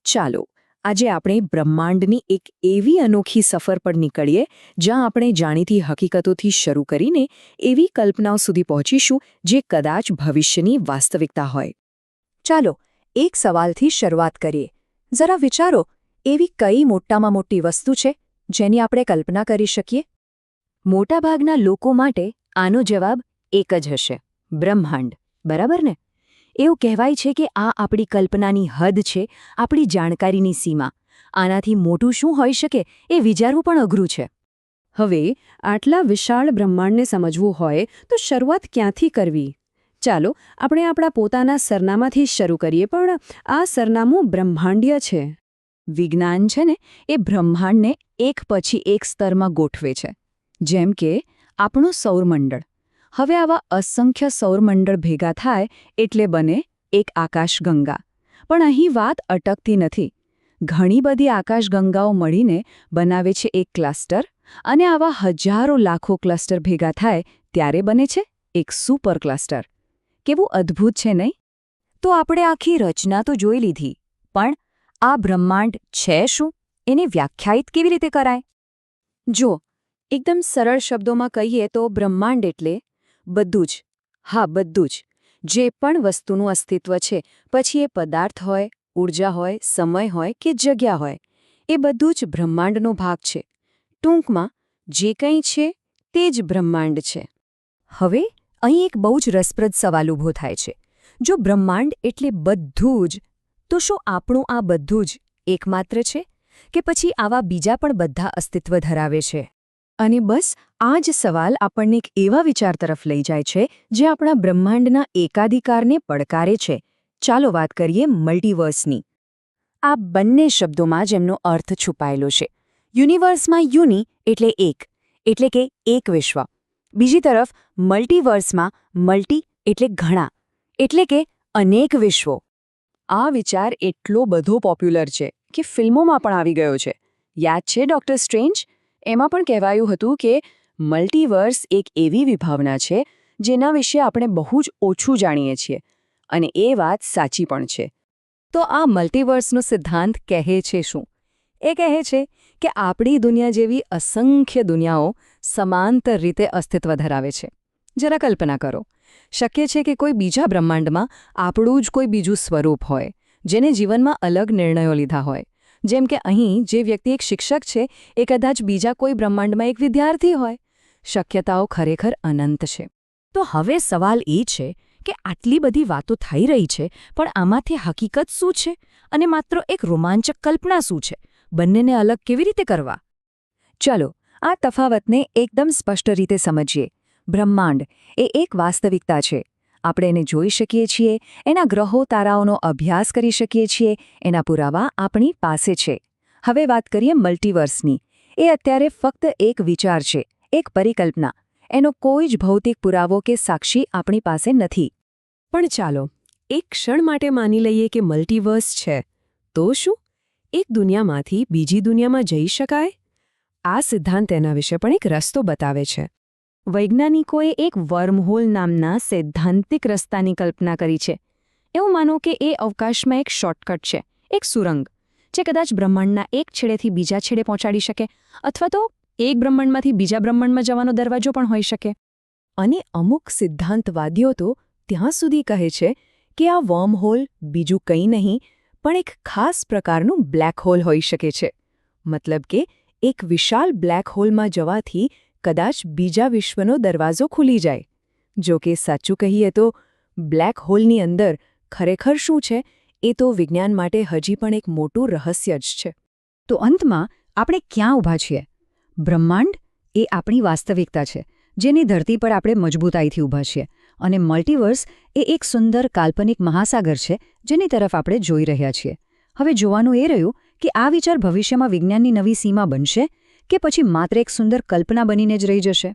ચાલો આજે આપણે બ્રહ્માંડની એક એવી અનોખી સફર પર નીકળીએ જ્યાં આપણે જાણીતી હકીકતોથી શરૂ કરીને એવી કલ્પનાઓ સુધી પહોંચીશું જે કદાચ ભવિષ્યની વાસ્તવિકતા હોય. ચાલો એક સવાલથી શરૂઆત કરીએ. જરા વિચારો, એવી કઈ મોટામાં મોટી વસ્તુ છે જેની આપણે કલ્પના કરી શકીએ? મોટાભાગના લોકો માટે આનો જવાબ એક જ હશે: બ્રહ્માંડ. બરાબર ને? એવું કહેવાય છે કે આ આપણી કલ્પનાની હદ છે, આપણી જાણકારીની સીમા. આનાથી મોટું શું હોઈ શકે એ વિચારવું પણ અઘરું છે. હવે આટલા વિશાળ બ્રહ્માંડને સમજવું હોય તો શરૂઆત ક્યાંથી કરવી? ચાલો આપણે આપણા પોતાના સરનામાથી શરૂ કરીએ, પણ આ સરનામું બ્રહ્માંડીય છે. વિજ્ઞાન છે ને એ બ્રહ્માંડને એક પછી એક સ્તરમાં ગોઠવે છે. જેમ કે આપણું સૌરમંડળ. હવે આવા અસંખ્ય સૌરમંડળ ભેગા થાય એટલે બને એક આકાશગંગા. પણ અહીં વાત અટકતી નથી. ઘણી બધી આકાશગંગાઓ મળીને બનાવે છે એક ક્લસ્ટર, અને આવા હજારો લાખો ક્લસ્ટર ભેગા થાય ત્યારે બને છે એક સુપર ક્લસ્ટર. કેવું અદ્ભુત છે નહીં? તો આપણે આખી રચના તો જોઈ લીધી, પણ આ બ્રહ્માંડ છે શું? એને વ્યાખ્યાયિત કેવી રીતે કરાય? જો એકદમ સરળ શબ્દોમાં કહીએ તો બ્રહ્માંડ એટલે બધું જ, હા બધું જ, જે પણ વસ્તુનું અસ્તિત્વ છે, પછી એ પદાર્થ હોય, ઊર્જા હોય, સમય હોય કે જગ્યા હોય, એ બધું જ બ્રહ્માંડનો ભાગ છે. ટૂંકમાં જે કંઈ છે તે જ બ્રહ્માંડ છે. હવે અહીં એક બહુ જ રસપ્રદ સવાલ ઊભો થાય છે. જો બ્રહ્માંડ એટલે બધું જ, તો શું આપણું આ બધું જ એકમાત્ર છે, કે પછી આવા બીજા પણ બધા અસ્તિત્વ ધરાવે છે? અને બસ આ જ સવાલ આપણને એક એવા વિચાર તરફ લઈ જાય છે જે આપણા બ્રહ્માંડના એકાધિકારને પડકારે છે. ચાલો વાત કરીએ મલ્ટીવર્સની. આ બંને શબ્દોમાં જ એમનો અર્થ છુપાયેલો છે. યુનિવર્સમાં યુનિ એટલે એક, એટલે કે એક વિશ્વ. બીજી તરફ મલ્ટીવર્સમાં મલ્ટી એટલે ઘણા, એટલે કે અનેક વિશ્વો. આ વિચાર એટલો બધો પોપ્યુલર છે કે ફિલ્મોમાં પણ આવી ગયો છે. યાદ છે ડોક્ટર સ્ટ્રેન્જ? એમાં પણ કહેવાયું હતું કે મલ્ટીવર્સ એક એવી વિભાવના છે જેના વિશે આપણે બહુ જ ઓછું જાણીએ છીએ, અને એ વાત સાચી પણ છે. તો આ મલ્ટીવર્સનો સિદ્ધાંત કહે છે શું? એ કહે છે કે આપણી દુનિયા જેવી અસંખ્ય દુનિયાઓ સમાંતર રીતે અસ્તિત્વ ધરાવે છે. જરા કલ્પના કરો, શક્ય છે કે કોઈ બીજા બ્રહ્માંડમાં આપણું જ કોઈ બીજું સ્વરૂપ હોય, જેને જીવનમાં અલગ નિર્ણયો લીધા હોય. જેમ કે અહીં જે વ્યક્તિ એક શિક્ષક છે એ કદાચ બીજા કોઈ બ્રહ્માંડમાં એક વિદ્યાર્થી હોય. શક્યતાઓ ખરેખર અનંત છે. તો હવે સવાલ એ છે કે આટલી બધી વાતો થઈ રહી છે, પણ આમાંથી હકીકત શું છે અને માત્ર એક રોમાંચક કલ્પના શું છે? બંનેને અલગ કેવી રીતે કરવા? ચલો આ તફાવતને એકદમ સ્પષ્ટ રીતે સમજીએ. બ્રહ્માંડ એ એક વાસ્તવિકતા છે. આપણે એને જોઈ શકીએ છીએ, એના ગ્રહો તારાઓનો અભ્યાસ કરી શકીએ છીએ, એના પુરાવા આપણી પાસે છે. હવે વાત કરીએ મલ્ટીવર્સની. એ અત્યારે ફક્ત એક વિચાર છે, એક પરિકલ્પના. એનો કોઈ જ ભૌતિક પુરાવો કે સાક્ષી આપણી પાસે નથી. પણ ચાલો એક ક્ષણ માટે માની લઈએ કે મલ્ટીવર્સ છે. તો શું એક દુનિયામાંથી બીજી દુનિયામાં જઈ શકાય? આ સિદ્ધાંત તેના વિશે પણ એક રસ્તો બતાવે છે. વૈજ્ઞાનિકોએ એક વર્મહોલ નામના સૈદ્ધાંતિક રસ્તાની કલ્પના કરી છે. એવું માનો કે એ અવકાશમાં એક શોર્ટકટ છે, એક સુરંગ, જે કદાચ બ્રહ્માંડના એક છેડેથી બીજા છેડે પહોંચાડી શકે, અથવા તો એક બ્રહ્માંડમાંથી બીજા બ્રહ્માંડમાં જવાનો દરવાજો પણ હોઈ શકે. અને અમુક સિદ્ધાંતવાદીઓ તો ત્યાં સુધી કહે છે કે આ વર્મહોલ બીજું કંઈ નહીં પણ એક ખાસ પ્રકારનું બ્લેક હોલ હોઈ શકે છે. મતલબ કે એક વિશાળ બ્લેક હોલમાં જવાથી કદાચ બીજા વિશ્વનો દરવાજો ખુલી જાય. જો કે સાચું કહીએ તો બ્લેક હોલની અંદર ખરેખર શું છે એ તો વિજ્ઞાન માટે હજી પણ એક મોટું રહસ્ય જ છે. તો અંતમાં આપણે ક્યાં ઊભા છીએ? બ્રહ્માંડ એ આપણી વાસ્તવિકતા છે, જેની ધરતી પર આપણે મજબૂતાઈથી ઊભા છીએ, અને મલ્ટીવર્સ એ એક સુંદર કાલ્પનિક મહાસાગર છે જેની તરફ આપણે જોઈ રહ્યા છીએ. હવે જોવાનું એ રહ્યું કે આ વિચાર ભવિષ્યમાં વિજ્ઞાનની નવી સીમા બનશે કે પછી માત્ર એક સુંદર કલ્પના બનીને જ રહી જશે.